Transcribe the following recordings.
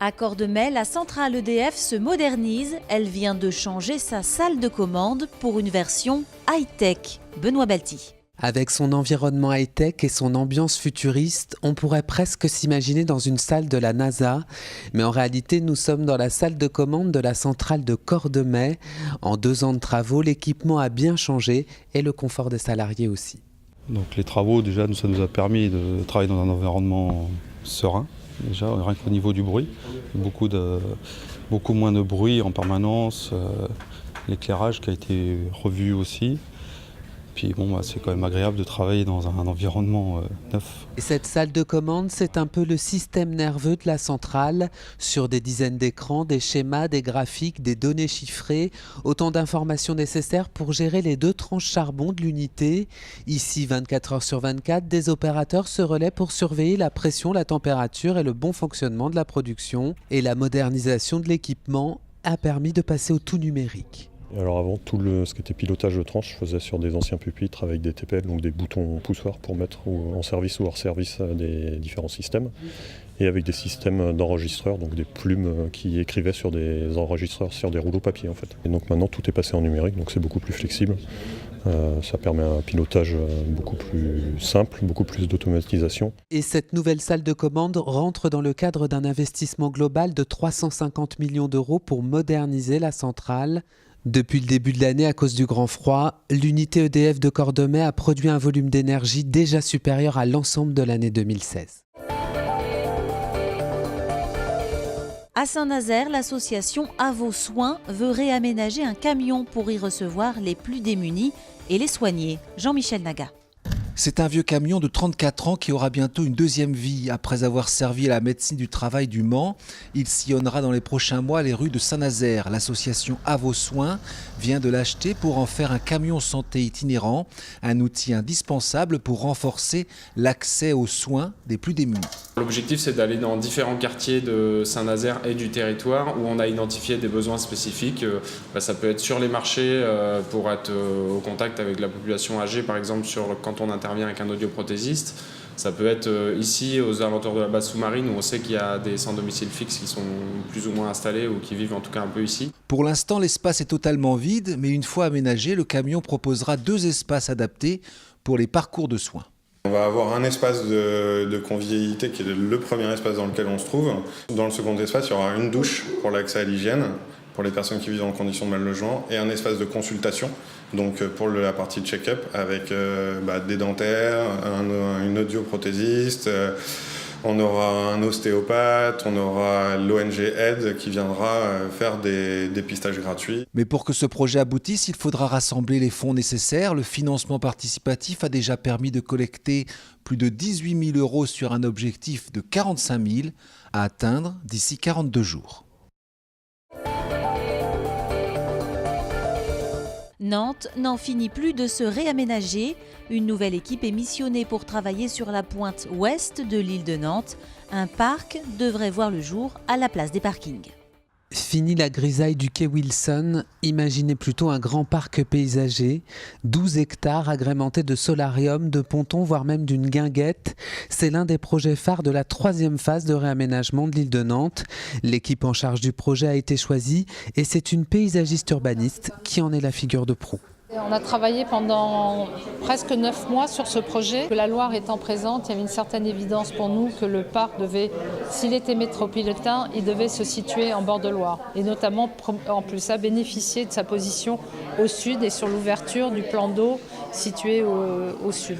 À Cordemais, la centrale EDF se modernise. Elle vient de changer sa salle de commande pour une version high-tech. Benoît Balti. Avec son environnement high-tech et son ambiance futuriste, on pourrait presque s'imaginer dans une salle de la NASA. Mais en réalité, nous sommes dans la salle de commande de la centrale de Cordemais. En 2 ans de travaux, l'équipement a bien changé et le confort des salariés aussi. Donc les travaux, déjà, ça nous a permis de travailler dans un environnement serein. Déjà, rien qu'au niveau du bruit, beaucoup moins de bruit en permanence, l'éclairage qui a été revu aussi. Puis c'est quand même agréable de travailler dans un environnement neuf. Et cette salle de commande, c'est un peu le système nerveux de la centrale. Sur des dizaines d'écrans, des schémas, des graphiques, des données chiffrées, autant d'informations nécessaires pour gérer les 2 tranches charbon de l'unité. Ici, 24 heures sur 24, des opérateurs se relaient pour surveiller la pression, la température et le bon fonctionnement de la production. Et la modernisation de l'équipement a permis de passer au tout numérique. Alors avant, ce qui était pilotage de tranche, je faisais sur des anciens pupitres avec des TPL, donc des boutons poussoirs pour mettre en service ou hors service des différents systèmes. Et avec des systèmes d'enregistreurs, donc des plumes qui écrivaient sur des enregistreurs, sur des rouleaux papier en fait. Et donc maintenant tout est passé en numérique, donc c'est beaucoup plus flexible. Ça permet un pilotage beaucoup plus simple, beaucoup plus d'automatisation. Et cette nouvelle salle de commande rentre dans le cadre d'un investissement global de 350 millions d'euros pour moderniser la centrale. Depuis le début de l'année, à cause du grand froid, l'unité EDF de Cordemais a produit un volume d'énergie déjà supérieur à l'ensemble de l'année 2016. À Saint-Nazaire, l'association À vos soins veut réaménager un camion pour y recevoir les plus démunis et les soigner. Jean-Michel Naga. C'est un vieux camion de 34 ans qui aura bientôt une deuxième vie. Après avoir servi à la médecine du travail du Mans, il sillonnera dans les prochains mois les rues de Saint-Nazaire. L'association À vos soins vient de l'acheter pour en faire un camion santé itinérant, un outil indispensable pour renforcer l'accès aux soins des plus démunis. L'objectif, c'est d'aller dans différents quartiers de Saint-Nazaire et du territoire où on a identifié des besoins spécifiques. Ça peut être sur les marchés pour être au contact avec la population âgée, par exemple quand on intervient avec un audioprothésiste. Ça peut être ici, aux alentours de la base sous-marine, où on sait qu'il y a des sans domicile fixe qui sont plus ou moins installés ou qui vivent en tout cas un peu ici. Pour l'instant, l'espace est totalement vide, mais une fois aménagé, le camion proposera 2 espaces adaptés pour les parcours de soins. On va avoir un espace de convivialité qui est le premier espace dans lequel on se trouve. Dans le second espace, il y aura une douche pour l'accès à l'hygiène, pour les personnes qui vivent en conditions de mal logement, et un espace de consultation, donc pour la partie check-up, avec des dentaires, une audioprothésiste, on aura un ostéopathe, on aura l'ONG Aide qui viendra faire des dépistages gratuits. Mais pour que ce projet aboutisse, il faudra rassembler les fonds nécessaires. Le financement participatif a déjà permis de collecter plus de 18 000 € sur un objectif de 45 000 à atteindre d'ici 42 jours. Nantes n'en finit plus de se réaménager. Une nouvelle équipe est missionnée pour travailler sur la pointe ouest de l'île de Nantes. Un parc devrait voir le jour à la place des parkings. Fini la grisaille du quai Wilson, imaginez plutôt un grand parc paysager, 12 hectares agrémentés de solarium, de pontons, voire même d'une guinguette. C'est l'un des projets phares de la 3e phase de réaménagement de l'île de Nantes. L'équipe en charge du projet a été choisie et c'est une paysagiste urbaniste qui en est la figure de proue. On a travaillé pendant presque 9 mois sur ce projet. La Loire étant présente, il y avait une certaine évidence pour nous que le parc devait, s'il était métropolitain, il devait se situer en bord de Loire. Et notamment, en plus, ça bénéficier de sa position au sud et sur l'ouverture du plan d'eau situé au sud.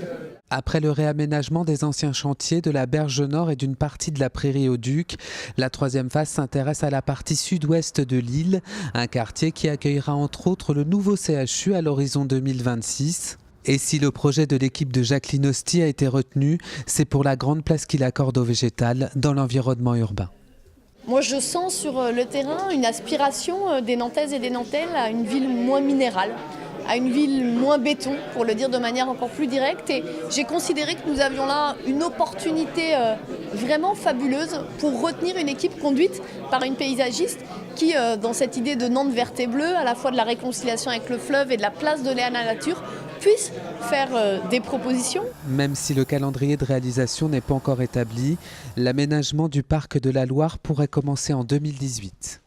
Après le réaménagement des anciens chantiers de la Berge Nord et d'une partie de la Prairie au Duc, la 3e phase s'intéresse à la partie sud-ouest de l'île, un quartier qui accueillera entre autres le nouveau CHU à l'horizon 2026. Et si le projet de l'équipe de Jacqueline Hosty a été retenu, c'est pour la grande place qu'il accorde au végétal dans l'environnement urbain. Moi, je sens sur le terrain une aspiration des Nantaises et des Nantais à une ville moins minérale, à une ville moins béton, pour le dire de manière encore plus directe. Et j'ai considéré que nous avions là une opportunité vraiment fabuleuse pour retenir une équipe conduite par une paysagiste qui, dans cette idée de Nantes verte et bleue, à la fois de la réconciliation avec le fleuve et de la place donnée à la nature, puisse faire des propositions. Même si le calendrier de réalisation n'est pas encore établi, l'aménagement du parc de la Loire pourrait commencer en 2018.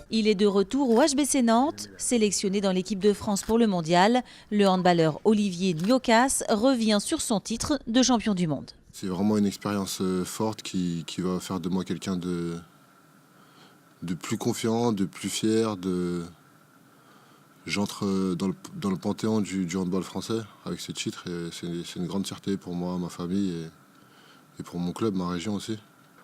Il est de retour au HBC Nantes. Sélectionné dans l'équipe de France pour le mondial, le handballeur Olivier Nyokas revient sur son titre de champion du monde. C'est vraiment une expérience forte qui va faire de moi quelqu'un de plus confiant, de plus fier. J'entre dans le panthéon du handball français avec ce titre et c'est une grande fierté pour moi, ma famille et pour mon club, ma région aussi.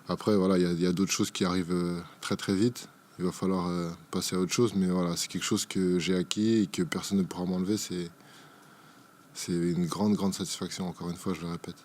Après, voilà, il y a d'autres choses qui arrivent très très vite. Il va falloir passer à autre chose, mais voilà, c'est quelque chose que j'ai acquis et que personne ne pourra m'enlever. C'est une grande satisfaction, encore une fois, je le répète.